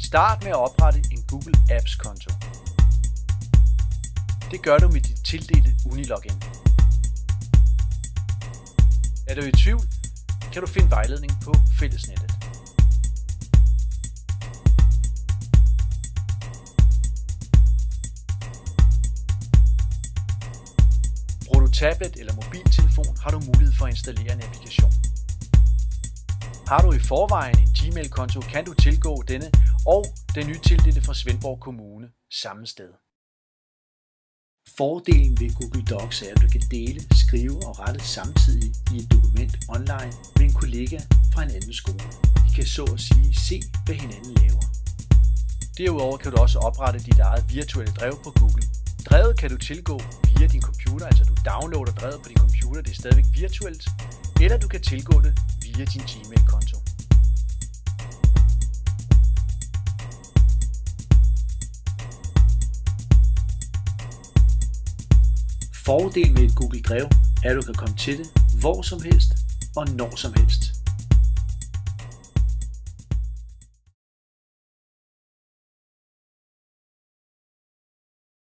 Start med at oprette en Google Apps konto. Det gør du med dit tildelte Unilogin. Er du i tvivl, kan du finde vejledning på fællesnettet. Bruger du tablet eller mobiltelefon, har du mulighed for at installere en applikation. Har du i forvejen en Gmail-konto, kan du tilgå denne og den nytildelte fra Svendborg Kommune samme sted. Fordelen ved Google Docs er, at du kan dele, skrive og rette samtidig i et dokument online med en kollega fra en anden skole. I kan så at sige se, hvad hinanden laver. Derudover kan du også oprette dit eget virtuelle drev på Google. Drevet kan du tilgå via din computer, altså du downloader drevet på din computer, det er stadigvæk virtuelt, eller du kan tilgå det via din Gmail-konto. Fordelen med et Google Drev er, at du kan komme til det hvor som helst og når som helst.